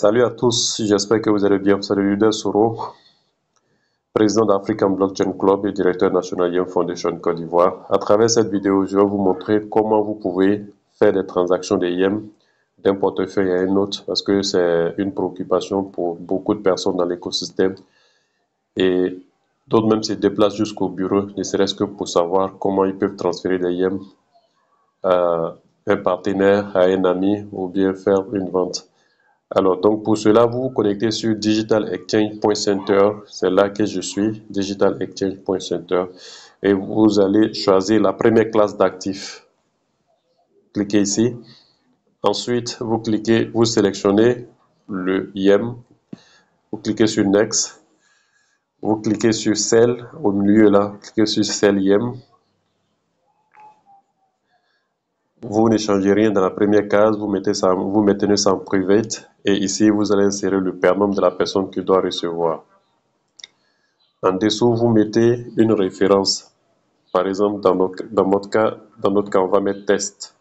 Salut à tous, j'espère que vous allez bien. Salut Luda Soro, président d'African Blockchain Club et directeur national Yem Foundation Côte d'Ivoire. À travers cette vidéo, je vais vous montrer comment vous pouvez faire des transactions de Yem d'un portefeuille à un autre parce que c'est une préoccupation pour beaucoup de personnes dans l'écosystème et d'autres même se déplacent jusqu'au bureau, ne serait-ce que pour savoir comment ils peuvent transférer des Yem à un partenaire, à un ami ou bien faire une vente. Alors, donc pour cela, vous vous connectez sur digitalexchange.center, c'est là que je suis, digitalexchange.center, et vous allez choisir la première classe d'actifs. Cliquez ici. Ensuite, vous sélectionnez le Yem, vous cliquez sur Next, vous cliquez sur Sell, au milieu là, cliquez sur Sell Yem. Vous ne changez rien dans la première case, vous maintenez ça en private et ici vous allez insérer le prénom de la personne qui doit recevoir. En dessous, vous mettez une référence. Par exemple, dans notre cas, on va mettre test.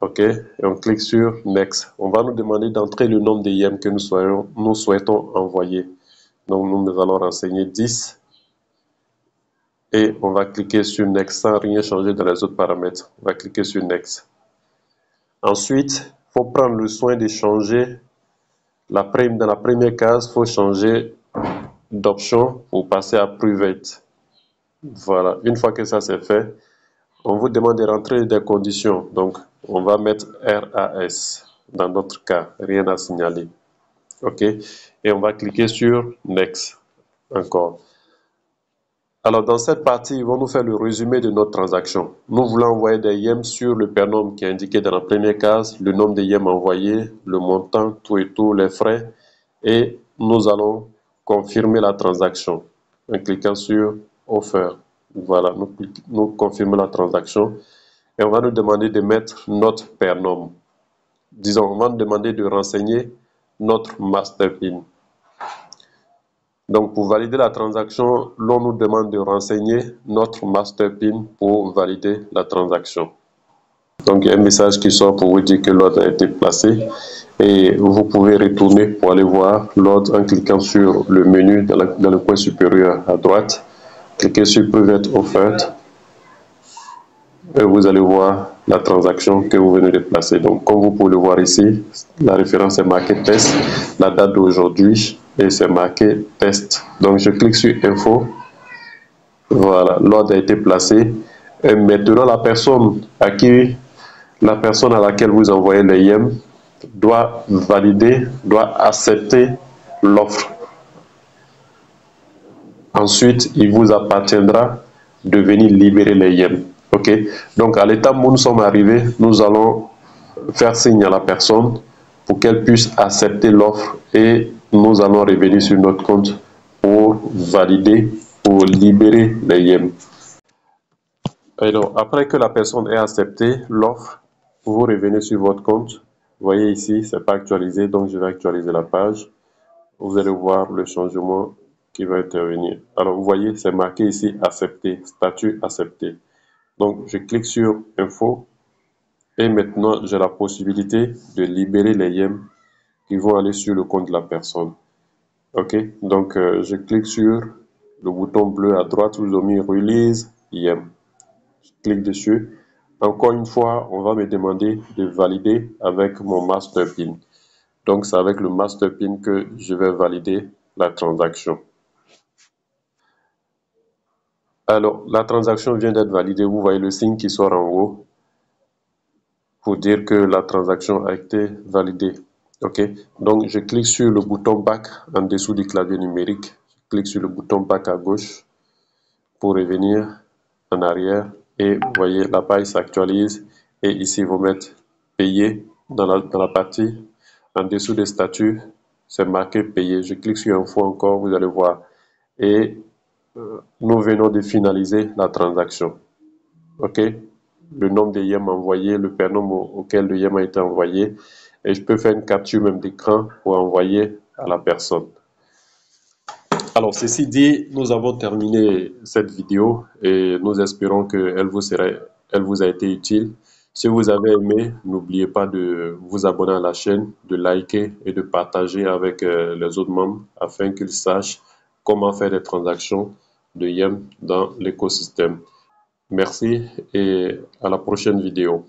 OK, et on clique sur Next. On va nous demander d'entrer le nombre de Yem que nous souhaitons envoyer. Donc, nous allons renseigner 10. Et on va cliquer sur Next sans rien changer dans les autres paramètres. On va cliquer sur Next. Ensuite, il faut prendre le soin de changer dans la première case, il faut changer d'option pour passer à Private. Voilà, une fois que ça c'est fait, on vous demande de rentrer des conditions. Donc, on va mettre RAS dans notre cas, rien à signaler. OK, et on va cliquer sur Next encore. Alors, dans cette partie, ils vont nous faire le résumé de notre transaction. Nous voulons envoyer des Yem sur le prénom qui est indiqué dans la première case, le nombre de Yem envoyés, le montant, tout et tout, les frais, et nous allons confirmer la transaction en cliquant sur Offer. Voilà, nous confirmons la transaction et on va nous demander de mettre notre prénom. Disons, on va nous demander de renseigner notre master PIN. Donc, pour valider la transaction, l'on nous demande de renseigner notre master PIN pour valider la transaction. Donc, il y a un message qui sort pour vous dire que l'ordre a été placé et vous pouvez retourner pour aller voir l'ordre en cliquant sur le menu dans le coin supérieur à droite. Cliquez sur Private Offer et vous allez voir la transaction que vous venez de placer. Donc, comme vous pouvez le voir ici, la référence est marquée test, la date d'aujourd'hui et c'est marqué test. Donc, je clique sur Info. Voilà, l'ordre a été placé. Et maintenant, la personne à laquelle vous envoyez les Yem doit valider, doit accepter l'offre. Ensuite, il vous appartiendra de venir libérer les Yem. OK? Donc, à l'étape où nous sommes arrivés, nous allons faire signe à la personne pour qu'elle puisse accepter l'offre et nous allons revenir sur notre compte pour valider, pour libérer les Yem. Alors, après que la personne ait accepté l'offre, vous revenez sur votre compte. Vous voyez ici, ce n'est pas actualisé, donc je vais actualiser la page. Vous allez voir le changement qui va intervenir. Alors, vous voyez, c'est marqué ici accepté, statut accepté. Donc, je clique sur Info et maintenant, j'ai la possibilité de libérer les Yem qui vont aller sur le compte de la personne. OK, donc je clique sur le bouton bleu à droite où ils ont mis Release Yem. Je clique dessus. Encore une fois, on va me demander de valider avec mon master PIN. Donc, c'est avec le master PIN que je vais valider la transaction. Alors, la transaction vient d'être validée. Vous voyez le signe qui sort en haut pour dire que la transaction a été validée. OK, donc je clique sur le bouton Back en dessous du clavier numérique. Je clique sur le bouton Back à gauche pour revenir en arrière. Et vous voyez, la page s'actualise. Et ici, vous mettez Payer dans la partie en dessous des statuts. C'est marqué Payer. Je clique sur Info encore, vous allez voir. Et nous venons de finaliser la transaction. OK? Le nombre de Yem envoyés, le prénom auquel le Yem a été envoyé. Et je peux faire une capture même d'écran pour envoyer à la personne. Alors, ceci dit, nous avons terminé cette vidéo et nous espérons qu'elle vous a été utile. Si vous avez aimé, n'oubliez pas de vous abonner à la chaîne, de liker et de partager avec les autres membres afin qu'ils sachent comment faire des transactions de Yem dans l'écosystème. Merci et à la prochaine vidéo.